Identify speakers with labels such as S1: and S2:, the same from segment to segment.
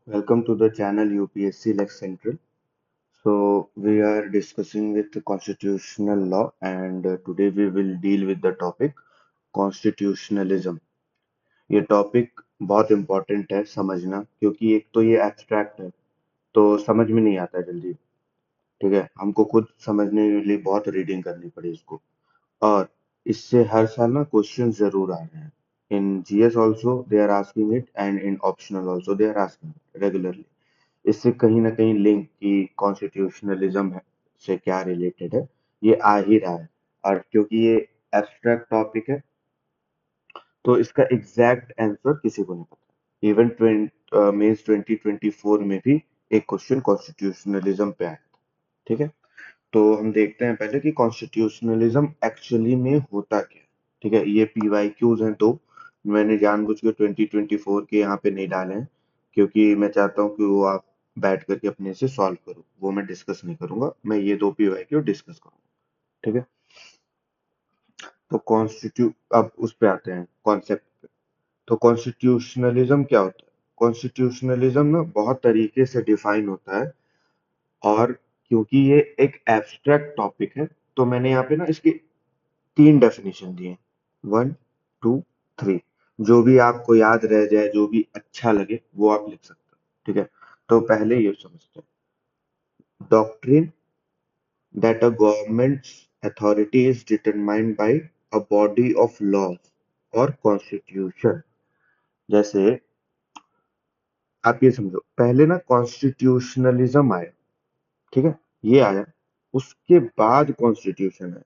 S1: Welcome to the channel UPSC Lex Central. So we are discussing with the constitutional law and today we will deal with the topic constitutionalism. ये topic बहुत important है समझना क्योंकि एक तो ये abstract है तो समझ में नहीं आता जल्दी। ठीक है, हमको खुद समझने के लिए बहुत रीडिंग करनी पड़ी इसको। और इससे हर साल ना क्वेश्चन जरूर आ रहे हैं। In GS also they are asking it and in optional also they are asking regularly. इससे कहीं ना कहीं लिंक की कॉन्स्टिट्यूशनलिज्म से क्या रिलेटेड है ये आ ही रहा है। और क्योंकि ये एब्स्ट्रैक्ट टॉपिक है तो इसका एग्जैक्ट आंसर किसी को नहीं पता। इवन मेंस 2024 में भी एक क्वेश्चन कॉन्स्टिट्यूशनलिज्म पे आया था। ठीक है, तो हम देखते हैं पहले कि कॉन्स्टिट्यूशनलिज्म एक्चुअली में होता क्या है। ठीक है, ये पीवाईक्यूज हैं तो मैंने जानबूझ के 2024 के यहाँ पे नहीं डाले हैं क्योंकि मैं चाहता हूँ कि वो आप बैठ करके अपने से सॉल्व करो। वो मैं डिस्कस नहीं करूंगा, मैं ये दो पीवाईक्यू डिस्कस करूंगा। ठीक है, तो कॉन्स्टिट्यू अब उस पे आते हैं कॉन्सेप्ट पे। तो कॉन्स्टिट्यूशनलिज्म क्या होता है? कॉन्स्टिट्यूशनलिज्म ना बहुत तरीके से डिफाइन होता है। और क्योंकि ये एक एब्स्ट्रैक्ट टॉपिक है तो मैंने यहाँ पे ना इसकी तीन डेफिनेशन दिए, 1, 2, 3। जो भी आपको याद रह जाए, जो भी अच्छा लगे वो आप लिख सकते हो। ठीक है, तो पहले ये समझते हैं। Doctrine that a governments authority is determined by a body of laws और कॉन्स्टिट्यूशन। जैसे आप ये समझो, पहले ना कॉन्स्टिट्यूशनलिज्म आया। ठीक है, ये आया, उसके बाद कॉन्स्टिट्यूशन है।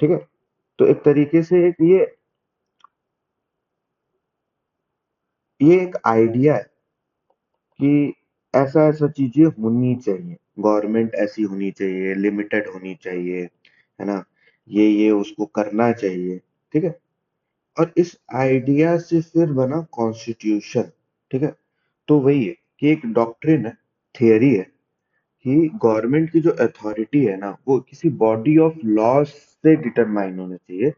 S1: ठीक है, तो एक तरीके से ये एक आइडिया है कि ऐसा ऐसा चीजें होनी चाहिए, गवर्नमेंट ऐसी होनी चाहिए, लिमिटेड होनी चाहिए, है ना, ये उसको करना चाहिए। ठीक है, और इस आइडिया से फिर बना कॉन्स्टिट्यूशन। ठीक है, तो वही है कि एक डॉक्ट्रिन है, थियरी है कि गवर्नमेंट की जो अथॉरिटी है ना वो किसी बॉडी ऑफ लॉ से डिटरमाइन होना चाहिए,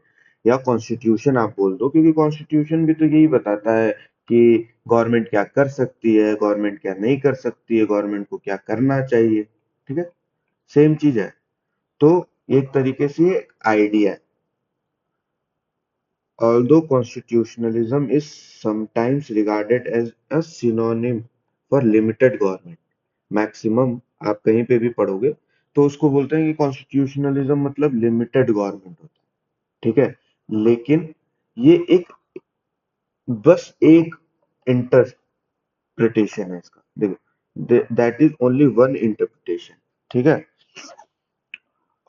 S1: या कॉन्स्टिट्यूशन आप बोल दो क्योंकि कॉन्स्टिट्यूशन भी तो यही बताता है कि गवर्नमेंट क्या कर सकती है, गवर्नमेंट क्या नहीं कर सकती है, गवर्नमेंट को क्या करना चाहिए। ठीक है, सेम चीज है। तो एक तरीके से ये आइडिया है। Although constitutionalism is sometimes regarded as a synonym for limited government, maximum आप कहीं पे भी पढ़ोगे तो उसको बोलते हैं कि कॉन्स्टिट्यूशनलिज्म मतलब लिमिटेड गवर्नमेंट होता है। ठीक है, लेकिन ये एक बस एक इंटरप्रिटेशन है इसका। देखो, that is only one interpretation. ठीक है,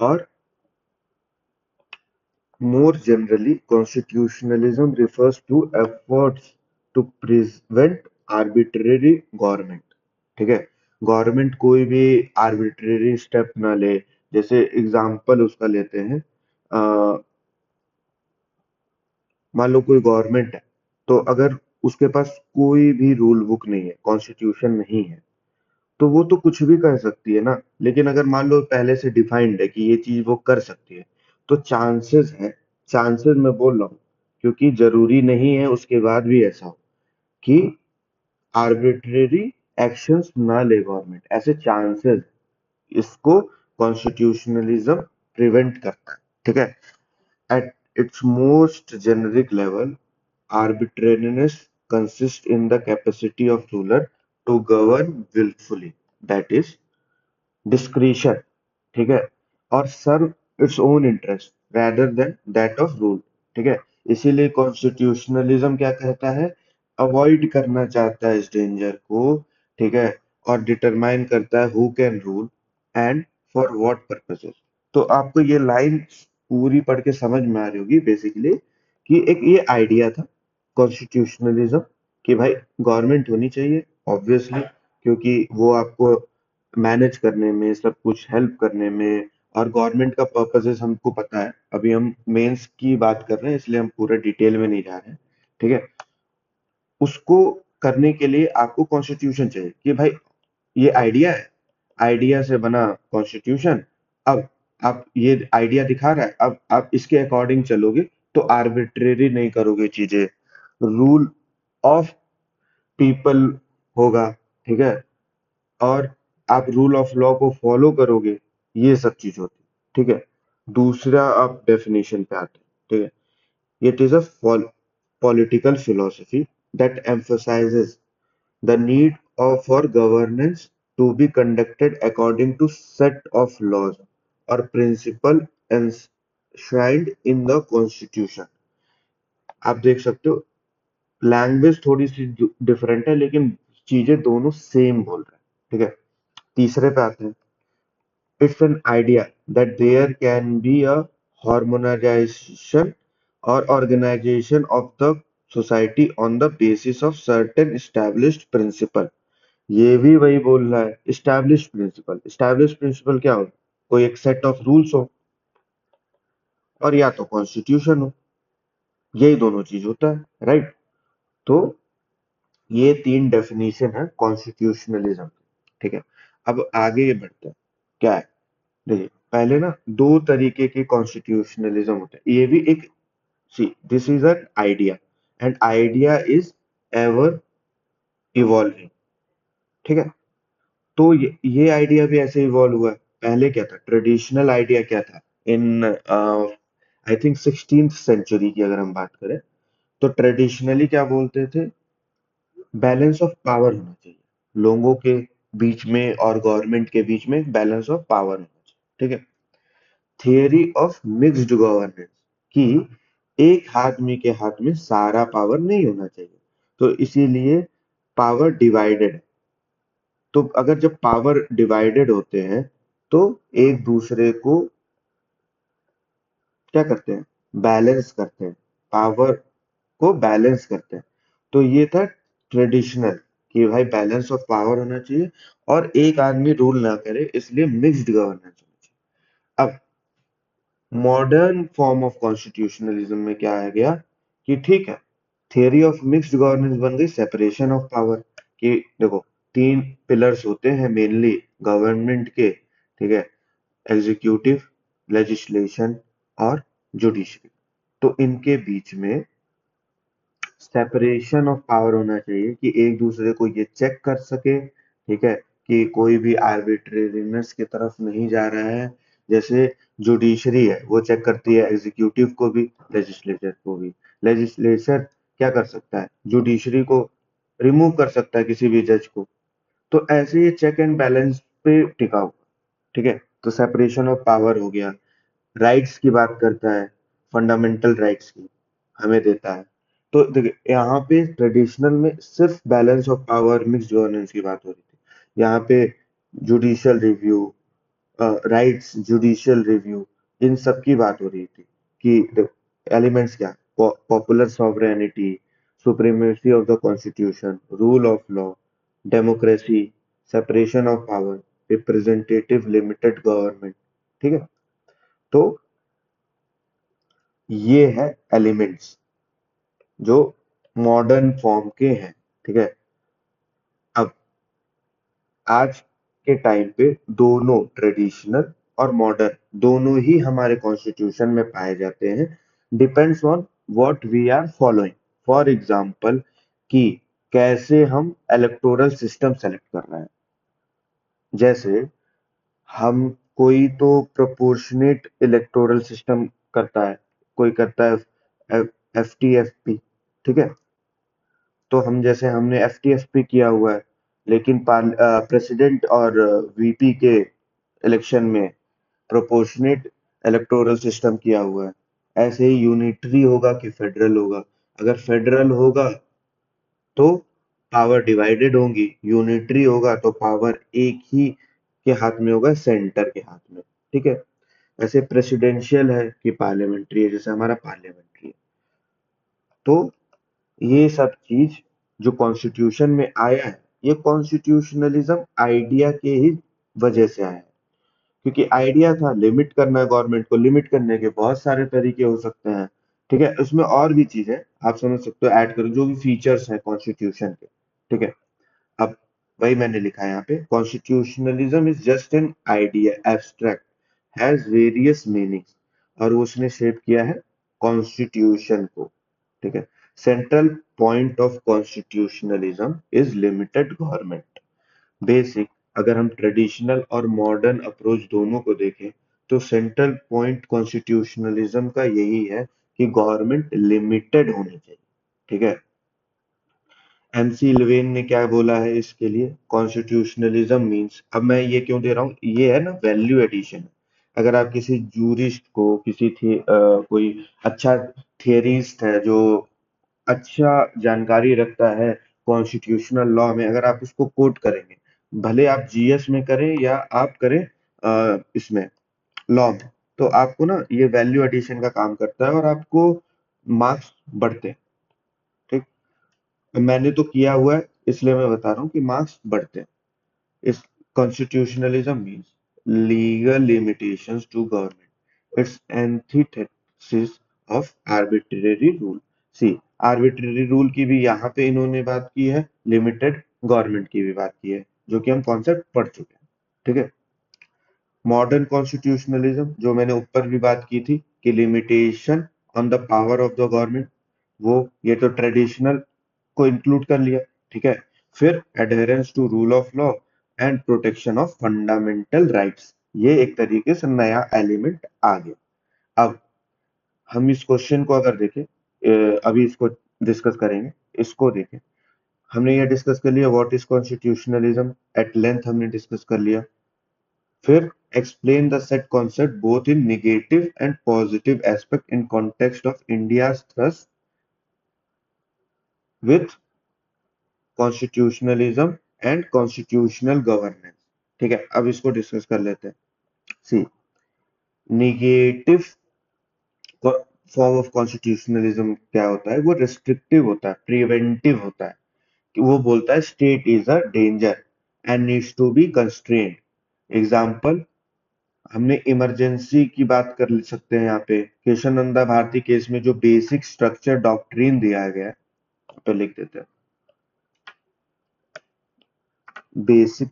S1: और more generally, constitutionalism refers to efforts to prevent arbitrary government। ठीक है, गवर्नमेंट कोई भी आर्बिट्रेरी स्टेप ना ले। जैसे एग्जांपल उसका लेते हैं, मान लो कोई गवर्नमेंट है तो अगर उसके पास कोई भी रूल बुक नहीं है, कॉन्स्टिट्यूशन नहीं है, तो वो तो कुछ भी कर सकती है ना। लेकिन अगर मान लो पहले से डिफाइंड है कि ये चीज वो कर सकती है तो चांसेस है, चांसेस मैं बोल रहा हूँ क्योंकि जरूरी नहीं है उसके बाद भी ऐसा हो कि आर्बिट्रेरी एक्शंस ना ले गवर्नमेंट, ऐसे चांसेस, इसको कॉन्स्टिट्यूशनलिज्म प्रिवेंट करता है। ठीक है, at its most generic level, arbitrariness consists in the capacity of ruler to govern willfully, that is discretion। ठीक है, और serve its own interest rather than that of rule। ठीक है, इसीलिए कॉन्स्टिट्यूशनलिज्म क्या कहता है, अवॉइड करना चाहता है इस डेंजर को। ठीक है, और डिटरमाइन करता है who can rule and for what purposes. तो आपको ये लाइन पूरी पढ़ के समझ में आ रही होगी बेसिकली कि एक ये आइडिया था कॉन्स्टिट्यूशनलिज्म कि भाई गवर्नमेंट होनी चाहिए ऑब्वियसली, क्योंकि वो आपको मैनेज करने में, सब कुछ हेल्प करने में, और गवर्नमेंट का पर्पसेस हमको पता है। अभी हम मेंस की बात कर रहे हैं इसलिए हम पूरा डिटेल में नहीं जा रहे हैं। ठीक है, उसको करने के लिए आपको कॉन्स्टिट्यूशन चाहिए कि भाई ये आइडिया है, आइडिया से बना कॉन्स्टिट्यूशन। अब आप ये आइडिया दिखा रहा है, अब आप इसके अकॉर्डिंग चलोगे तो आर्बिट्रेरी नहीं करोगे चीजें, रूल ऑफ पीपल होगा। ठीक है, और आप रूल ऑफ लॉ को फॉलो करोगे, ये सब चीज होती है। ठीक है, दूसरा आप डेफिनेशन पे आते हैं। ठीक है, it is a political philosophy that emphasizes the need for governance to be conducted according to set of laws or principle enshrined in the constitution। आप देख सकते हो, लैंग्वेज थोड़ी सी डिफरेंट है, लेकिन चीजें दोनों सेम बोल रहे हैं। ठीक है, तीसरे पे आते हैं। It's an idea that there can be a harmonization or organization of the society on the basis of certain established principle। ये भी वही बोल रहा है, established principle क्या हो, कोई एक सेट ऑफ रूल्स हो, और या तो कॉन्स्टिट्यूशन हो, यही दोनों चीज होता है, राइट। तो ये तीन डेफिनेशन है कॉन्स्टिट्यूशनलिज्म। ठीक है, अब आगे ये बढ़ते हैं, क्या है। देखिए, पहले ना दो तरीके के कॉन्स्टिट्यूशनलिज्म होते हैं, ये भी एक, see this is an idea, and idea is ever evolving. ठीक है, तो ये आइडिया भी ऐसे इवॉल्व हुआ है। पहले क्या था, ट्रेडिशनल आइडिया क्या था, इन आई थिंक 16th सेंचुरी की अगर हम बात करें, तो ट्रेडिशनली क्या बोलते थे, बैलेंस ऑफ पावर होना चाहिए लोगों के बीच में और गवर्नमेंट के बीच में, बैलेंस ऑफ पावर होना चाहिए। ठीक है, थियरी ऑफ मिक्स्ड गवर्नेंस, कि एक आदमी के हाथ में सारा पावर नहीं होना चाहिए, तो इसीलिए पावर डिवाइडेड। तो अगर जब पावर डिवाइडेड होते हैं, तो एक दूसरे को क्या करते हैं, बैलेंस करते हैं, पावर को बैलेंस करते हैं। तो ये था ट्रेडिशनल, कि भाई बैलेंस ऑफ पावर होना चाहिए और एक आदमी रूल ना करे, इसलिए मिक्स्ड गवर्नेंस होना चाहिए। अब मॉडर्न फॉर्म ऑफ कॉन्स्टिट्यूशनलिज्म में क्या आ गया, कि ठीक है, थियरी ऑफ मिक्स्ड गवर्नेंस बन गई सेपरेशन ऑफ पावर। कि देखो, तीन पिलर्स होते हैं मेनली गवर्नमेंट के। ठीक है, एग्जीक्यूटिव, लेजिस्लेशन और जुडिशरी। तो इनके बीच में सेपरेशन ऑफ पावर होना चाहिए, कि एक दूसरे को ये चेक कर सके। ठीक है, कि कोई भी आर्बिट्रेरीनेस की तरफ नहीं जा रहा है। जैसे जुडिशरी है, वो चेक करती है एग्जीक्यूटिव को भी, लेजिस्लेचर को भी। लेजिस्लेचर क्या कर सकता है, जुडिशरी को रिमूव कर सकता है, किसी भी जज को। तो ऐसे ये चेक एंड बैलेंस पे टिका हुआ। ठीक है, तो सेपरेशन ऑफ पावर हो गया। राइट्स की बात करता है, फंडामेंटल राइट्स की हमें देता है। तो देखिए, यहाँ पे ट्रेडिशनल में सिर्फ balance of power, mix governance की बात हो रही थी। यहाँ पे judicial review, rights, judicial review, इन सब की बात हो रही थी। कि एलिमेंट्स क्या, popular sovereignty, supremacy of the constitution, rule of law, democracy, separation of power, representative limited government. ठीक है, तो ये है एलिमेंट्स जो मॉडर्न फॉर्म के हैं। ठीक है, अब आज के टाइम पे दोनों ट्रेडिशनल और मॉडर्न दोनों ही हमारे कॉन्स्टिट्यूशन में पाए जाते हैं, depends on what we are following. For example, कि कैसे हम इलेक्टोरल सिस्टम सेलेक्ट कर रहे हैं। जैसे हम, कोई तो प्रोपोर्शनेट इलेक्टोरल सिस्टम करता है, कोई करता है FTFP। ठीक है, तो हम, जैसे हमने FTFP किया हुआ है, लेकिन प्रेसिडेंट और VP के इलेक्शन में प्रोपोर्शनेट इलेक्टोरल सिस्टम किया हुआ है। ऐसे ही यूनिटरी होगा कि फेडरल होगा। अगर फेडरल होगा तो पावर डिवाइडेड होंगी, यूनिटरी होगा तो पावर एक ही के हाथ में होगा, सेंटर के हाथ में। ठीक है, ऐसे प्रेसिडेंशियल है कि पार्लियामेंट्री है, जैसे हमारा पार्लियामेंट्री है। तो ये सब चीज जो कॉन्स्टिट्यूशन में आया है, ये कॉन्स्टिट्यूशनलिज्म आइडिया के ही वजह से आया है। क्योंकि आइडिया था लिमिट करना, गवर्नमेंट को लिमिट करने के बहुत सारे तरीके हो सकते हैं। ठीक है, उसमें और भी चीजें आप समझ सकते हो, ऐड करो जो भी फीचर्स हैं कॉन्स्टिट्यूशन के। ठीक है, अब वही मैंने लिखा है यहाँ पे, constitutionalism is just an idea, abstract, has various meanings, और वो उसने शेप किया है कॉन्स्टिट्यूशन को। ठीक है, central point of constitutionalism is limited government. Basic, अगर हम ट्रेडिशनल और मॉडर्न अप्रोच दोनों को देखें तो सेंट्रल पॉइंट कॉन्स्टिट्यूशनलिज्म का यही है कि गवर्नमेंट लिमिटेड होनी चाहिए। ठीक है। एमसी इल्वेन ने क्या बोला है इसके लिए? कॉन्स्टिट्यूशनलिज्म मींस, अब मैं ये क्यों दे रहा हूँ, ये है ना वैल्यू एडिशन। अगर आप किसी जूरिस्ट को, कोई अच्छा थियरिस्ट है जो अच्छा जानकारी रखता है कॉन्स्टिट्यूशनल लॉ में, अगर आप उसको कोट करेंगे, भले आप जीएस में करें या आप करें इसमें लॉ में, तो आपको ना ये वैल्यू एडिशन का काम करता है और आपको मार्क्स बढ़ते हैं। ठीक। मैंने तो किया हुआ है इसलिए मैं बता रहा हूँ कि मार्क्स बढ़ते हैं। इस constitutionalism means legal limitations to government. It's antithesis of arbitrary rule. See, arbitrary rule की भी यहाँ पे इन्होंने बात की है, लिमिटेड गवर्नमेंट की भी बात की है, जो कि हम कॉन्सेप्ट पढ़ चुके हैं। ठीक है। मॉडर्न कॉन्स्टिट्यूशनलिज्म, जो मैंने ऊपर भी बात की थी कि limitation on the power of the government, वो ये तो ट्रेडिशनल को इंक्लूड कर लिया। ठीक है। फिर adherence to rule of law and protection of fundamental rights, ये एक तरीके से नया एलिमेंट आ गया। अब हम इस क्वेश्चन को अगर देखें, अभी इसको डिस्कस करेंगे, इसको देखें। हमने ये डिस्कस कर लिया what is constitutionalism, at length हमने डिस्कस कर लिया। फिर explain the said concept both in negative and positive aspect in context of India's thrust with constitutionalism and constitutional governance। ठीक है, अब इसको डिस्कस कर लेते हैं। सी, निगेटिव फॉर्म ऑफ कॉन्स्टिट्यूशनलिज्म क्या होता है? वो रिस्ट्रिक्टिव होता है, प्रिवेंटिव होता है। कि वो बोलता है state is a danger and needs to be constrained. Example, हमने इमरजेंसी की बात कर सकते हैं यहाँ पे। केशवानंदा भारती केस में जो बेसिक स्ट्रक्चर डॉक्ट्रिन दिया गया है, तो लिख देते हैं बेसिक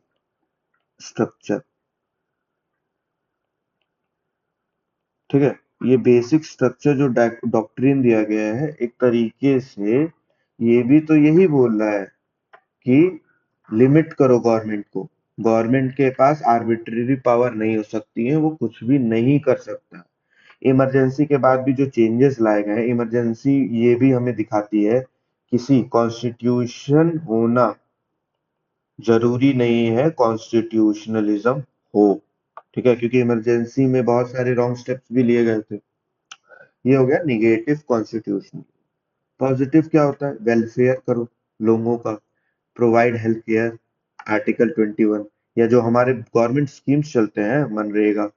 S1: स्ट्रक्चर। ठीक है। ये बेसिक स्ट्रक्चर जो डॉक्ट्रिन दिया गया है, एक तरीके से ये भी तो यही बोल रहा है कि लिमिट करो गवर्नमेंट को। गवर्नमेंट के पास आर्बिट्रेरी पावर नहीं हो सकती है, वो कुछ भी नहीं कर सकता। इमरजेंसी के बाद भी जो चेंजेस लाए गए हैं, इमरजेंसी ये भी हमें दिखाती है किसी कॉन्स्टिट्यूशन होना जरूरी नहीं है कॉन्स्टिट्यूशनलिज्म हो। ठीक है, क्योंकि इमरजेंसी में बहुत सारे रॉन्ग स्टेप्स भी लिए गए थे। ये हो गया निगेटिव कॉन्स्टिट्यूशन। पॉजिटिव क्या होता है? वेलफेयर करो लोगों का, प्रोवाइड हेल्थ केयर, आर्टिकल 21, या जो हमारे गवर्नमेंट स्कीम्स चलते हैं मनरेगा,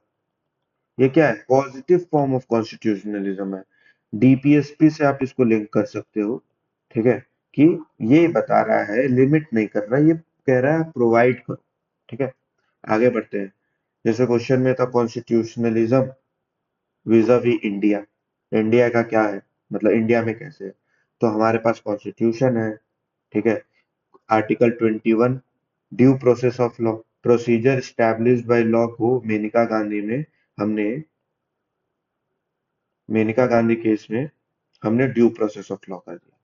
S1: ये क्या है? पॉजिटिव फॉर्म ऑफ कॉन्स्टिट्यूशनलिज्म है। डीपीएसपी से आप इसको लिंक कर सकते हो। ठीक है, कि ये बता रहा है, लिमिट नहीं कर रहा, ये कह रहा है प्रोवाइड करो। ठीक है। आगे बढ़ते हैं। जैसे क्वेश्चन में था constitutionalism vis-a-vis India. India का क्या है, मतलब इंडिया में कैसे है? तो हमारे पास कॉन्स्टिट्यूशन है। ठीक है। Article 21, due process of law, procedure established by law को मेनका गांधी में हमने, मेनका गांधी केस में हमने ड्यू प्रोसेस ऑफ लॉ कर दिया।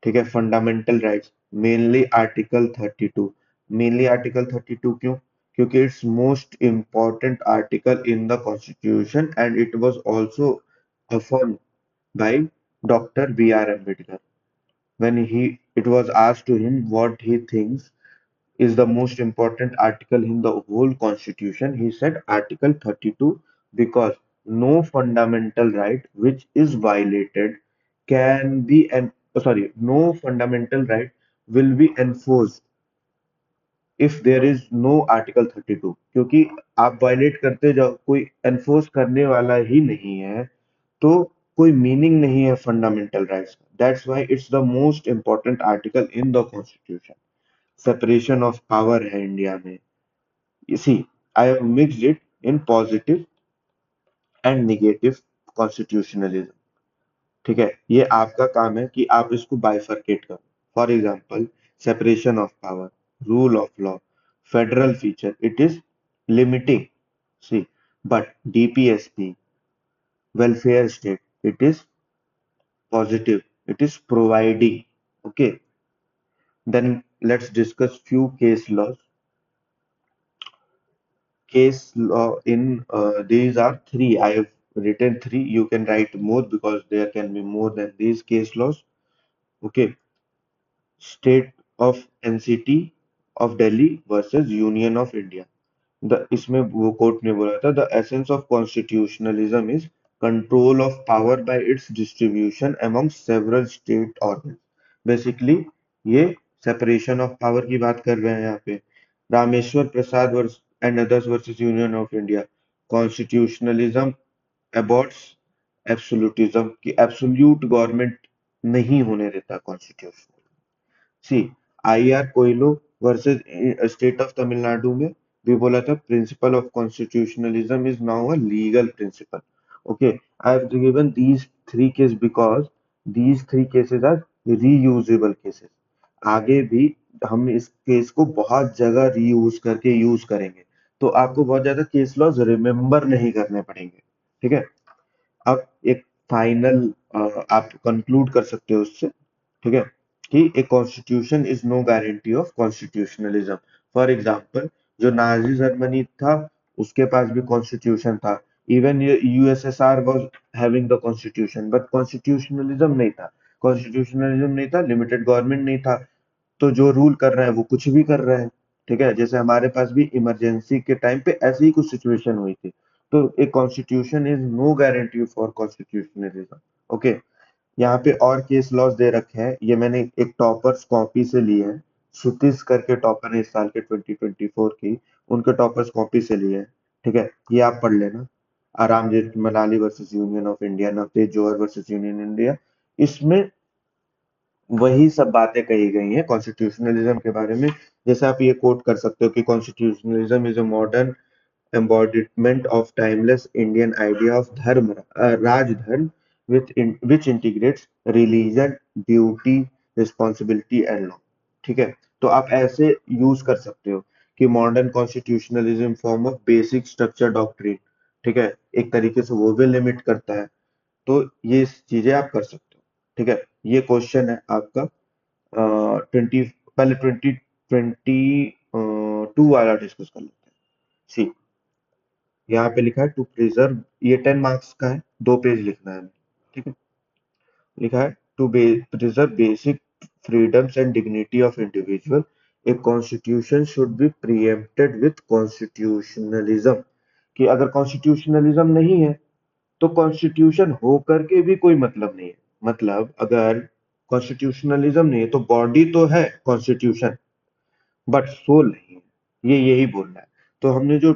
S1: ठीक है। Fundamental rights, mainly article 32। Mainly article 32 क्यों? क्योंकि its most important article in the constitution and it was also affirmed by doctor B R Ambedkar. when he it was asked to him what he thinks is the most important article in the whole constitution, he said Article 32, because no fundamental right which is violated can be no fundamental right will be enforced if there is no Article 32। क्योंकि आप violet करते जाओ, कोई enforce करने वाला ही नहीं है, तो कोई मीनिंग नहीं है फंडामेंटल राइट्स का। That's why it's the most important article in the constitution. Separation of power है इंडिया में। इसी, I have mixed it in positive and negative constitutionalism. ठीक है, ये आपका काम है कि आप इसको बाइफरकेट करो। For example, separation of power, rule of law, federal feature, it is limiting, see, but DPSP, welfare state, it is positive, it is providing। Okay, then let's discuss few case laws case law in these are three. I have written three. You can write more because there can be more than these case laws. Okay, State of NCT of Delhi versus Union of India. The इसमें वो court ने बोला था the essence of constitutionalism is control of power by its distribution among several state organ. Basically ये separation of power की बात कर रहे हैं यहाँ पे। रामेश्वर प्रसाद वर्स and others versus Union of India. Constitutionalism अबॉट्स एब्सोल्यूटिज्म की एब्सोल्यूट गवर्नमेंट नहीं होने देता constitution. C I R Coelho versus state of Tamil Nadu में भी बोला था principle of constitutionalism is now a legal principle. Okay, I have given these three case because these three cases are reusable cases. आगे भी हम इस केस को बहुत जगह रीयूज करके यूज करेंगे, तो आपको बहुत ज्यादा केस लॉज रिमेम्बर नहीं करने पड़ेंगे। ठीक है, अब एक फाइनल आप कंक्लूड कर सकते हो उससे। ठीक है, कि a constitution is no guarantee of constitutionalism. For example, जो नाजी जर्मनी था उसके पास भी कॉन्स्टिट्यूशन था। Even USSR was having the constitution but constitutionalism नहीं था। कॉन्स्टिट्यूशनलिज्म नहीं था, लिमिटेड गवर्नमेंट नहीं था, तो जो रूल कर रहा है वो कुछ भी कर रहा है। ठीक है, जैसे हमारे पास भी इमरजेंसी के टाइम पे ऐसी ही कुछ सिचुएशन हुई थी। तो एक constitution is no guarantee for constitutionalism. Okay, यहाँ पे और केस लॉज दे रखे हैं, ये मैंने एक टॉपर्स कॉपी से लिए हैं। क्षितिज करके टॉपर है इस साल के 2024 की, उनके टॉपर्स कॉपी से लिए हैं। ठीक है, ये आप पढ़ लेना। आराम Jethmalani versus Union of India, Navtej Johar versus union India, इसमें वही सब बातें कही गई हैं कॉन्स्टिट्यूशनलिज्म के बारे में। जैसे आप ये कोट कर सकते हो कि constitutionalism is a modern embodiment of timeless Indian idea of dharma, Raj Dharma, which integrates religion, duty, responsibility and law। ठीक है, तो आप ऐसे यूज कर सकते हो कि modern constitutionalism form of basic structure doctrine. ठीक है, एक तरीके से वो भी लिमिट करता है। तो ये चीजें आप कर सकते हो। ठीक है, ये क्वेश्चन है आपका 20, पहले 2022 वाला डिस्कस कर लेते हैं। सी, यहाँ पे लिखा है टू प्रिजर्व, ये 10 मार्क्स का है, 2 पेज लिखना है। ठीक है, लिखा है to preserve basic freedoms and dignity of individual, a constitution should be preempted with constitutionalism. कि अगर कॉन्स्टिट्यूशनलिज्म नहीं है तो कॉन्स्टिट्यूशन हो करके भी कोई मतलब नहीं है। मतलब अगर कॉन्स्टिट्यूशनलिज्म नहीं है तो बॉडी तो है कॉन्स्टिट्यूशन बट सोल नहीं है, ये यही बोलना है। तो हमने जो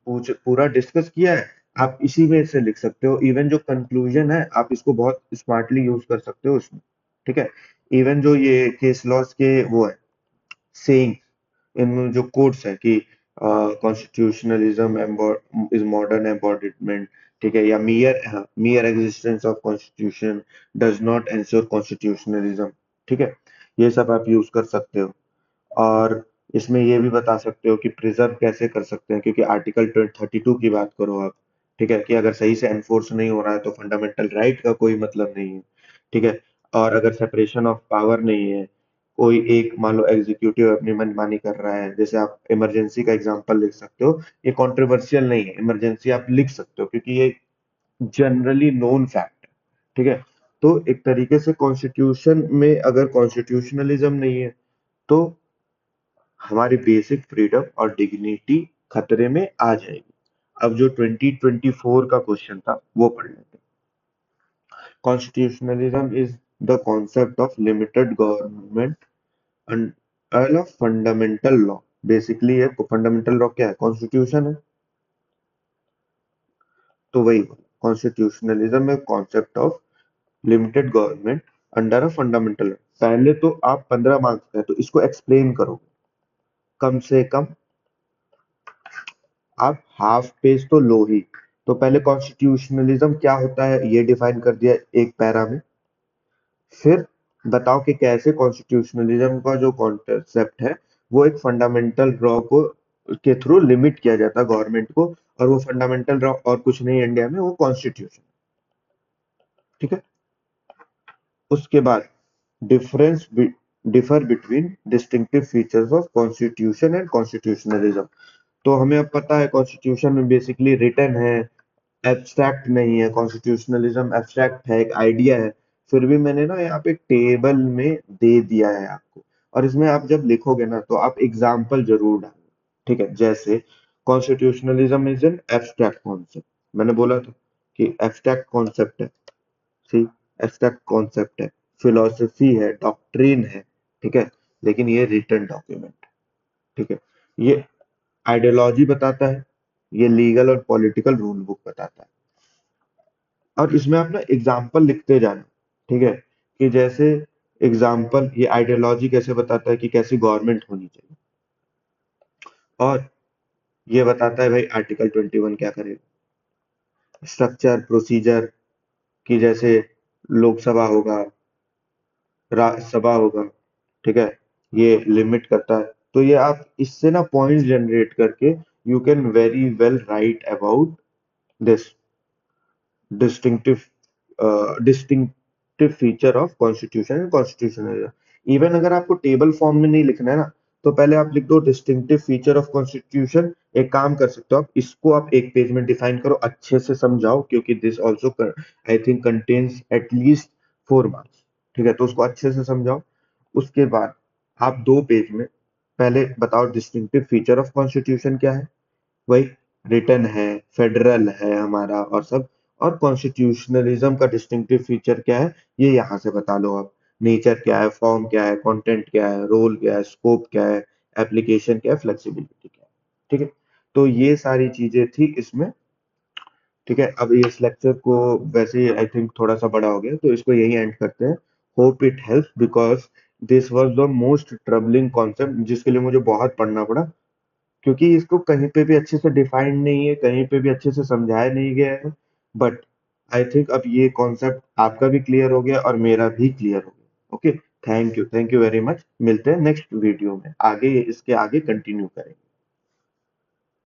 S1: पूरा डिस्कस किया है आप इसी में से लिख सकते हो। इवन जो कंक्लूजन है आप इसको बहुत स्मार्टली यूज कर सकते हो उसमें। ठीक है, इवन जो ये केस लॉस के वो है सेइंग, इनमें जो कोट्स है कि कॉन्स्टिट्यूशनलिज्म इज मॉडर्न एम्बॉडिमेंट, ठीक है, या मियर existence of constitution does not ensure constitutionalism. ठीक है, ये सब आप यूज कर सकते हो। और इसमें ये भी बता सकते हो कि प्रिजर्व कैसे कर सकते हैं, क्योंकि आर्टिकल 32 की बात करो आप। ठीक है, कि अगर सही से एनफोर्स नहीं हो रहा है तो फंडामेंटल राइट का कोई मतलब नहीं है। ठीक है, और अगर सेपरेशन ऑफ पावर नहीं है, कोई एक मान लो एग्जीक्यूटिव अपनी मनमानी कर रहा है, जैसे आप इमरजेंसी का एग्जांपल लिख सकते हो। ये कंट्रोवर्शियल नहीं है, इमरजेंसी आप लिख सकते हो क्योंकि ये जनरली नोन फैक्ट है। ठीक है, तो एक तरीके से कॉन्स्टिट्यूशन में अगर कॉन्स्टिट्यूशनलिज्म नहीं है तो हमारी बेसिक फ्रीडम और डिग्निटी खतरे में आ जाएगी। अब जो 2024 का क्वेश्चन था वो पढ़ लेते हैं। Constitutionalism is the concept of limited government under fundamental law. Basically ये फंडामेंटल लॉ क्या है, कॉन्स्टिट्यूशन है। तो वही कॉन्स्टिट्यूशनलिज्म में concept of limited government under a fundamental law. पहले तो आप 15 मार्क्स का है तो इसको एक्सप्लेन करो कम से कम, आप हाफ पेज तो लो ही। तो पहले कॉन्स्टिट्यूशनलिज्म क्या होता है ये डिफाइन कर दिया एक पैरा में। फिर बताओ कि कैसे कॉन्स्टिट्यूशनलिज्म का जो कॉन्सेप्ट है वो एक फंडामेंटल लॉ को के थ्रू लिमिट किया जाता है गवर्नमेंट को, और वो फंडामेंटल लॉ और कुछ नहीं है इंडिया में, वो कॉन्स्टिट्यूशन। ठीक है, उसके बाद difference differ between distinctive features of constitution and constitutionalism. तो हमें अब पता है कॉन्स्टिट्यूशन में बेसिकली रिटन है, एब्स्ट्रैक्ट नहीं है। कॉन्स्टिट्यूशनलिज्म एब्स्ट्रैक्ट है, एक आइडिया है। फिर भी मैंने ना यहाँ पे टेबल में दे दिया है आपको, और इसमें आप जब लिखोगे ना तो आप एग्जाम्पल जरूर डालो। ठीक है, जैसे constitutionalism is an abstract concept, मैंने बोला था कि एब्स्ट्रैक्ट कॉन्सेप्ट है। सी, एब्स्ट्रैक्ट कॉन्सेप्ट है, फिलोसफी है, डॉक्ट्रिन है। ठीक है, लेकिन ये रिटन डॉक्यूमेंट। ठीक है, ये आइडियोलॉजी बताता है, ये लीगल और पॉलिटिकल रूल बुक बताता है। और इसमें आप ना एग्जाम्पल लिखते जाना। ठीक है, कि जैसे एग्जाम्पल, ये आइडियोलॉजी कैसे बताता है कि कैसी गवर्नमेंट होनी चाहिए, और ये बताता है भाई आर्टिकल 21 क्या करेगा। स्ट्रक्चर प्रोसीजर, कि जैसे लोकसभा होगा, राज्यसभा होगा। ठीक है, ये लिमिट करता है। तो ये आप इससे ना पॉइंट्स जनरेट करके you can very well right about this distinctive distinctive feature of constitution and constitutionalism. Even अगर आपको टेबल फॉर्म में नहीं लिखना है ना, तो पहले आप लिख दो डिस्टिंक्टिव फीचर ऑफ कॉन्स्टिट्यूशन। एक काम कर सकते हो आप, इसको आप एक पेज में डिफाइन करो, अच्छे से समझाओ, क्योंकि this also I think contains at least 4 marks. ठीक है, तो उसको अच्छे से समझाओ। उसके बाद आप 2 पेज में पहले बताओ डिस्टिंक्टिव फीचर ऑफ कॉन्स्टिट्यूशन क्या है, वही रिटन है, फेडरल है हमारा और सब। और कॉन्स्टिट्यूशनलिज्म का डिस्टिंक्टिव फीचर क्या है, ये यहाँ से बता लो आप। नेचर क्या है, फॉर्म क्या है, कंटेंट क्या है, रोल क्या है, स्कोप क्या है, एप्लीकेशन क्या है, फ्लेक्सिबिलिटी क्या है। ठीक है, तो ये सारी चीजें थी इसमें। ठीक है, अब इस लेक्चर को वैसे आई थिंक थोड़ा सा बड़ा हो गया, तो इसको यही एंड करते हैं। Hope it help, because this was the most troubling concept जिसके लिए मुझे बहुत पढ़ना पड़ा, क्योंकि इसको कहीं पे भी अच्छे से डिफाइंड नहीं है, कहीं पे भी अच्छे से समझाया नहीं गया है। बट आई थिंक अब ये कॉन्सेप्ट आपका भी क्लियर हो गया और मेरा भी क्लियर हो गया। Okay, thank you very much. मिलते हैं नेक्स्ट वीडियो में, आगे इसके आगे कंटिन्यू करेंगे।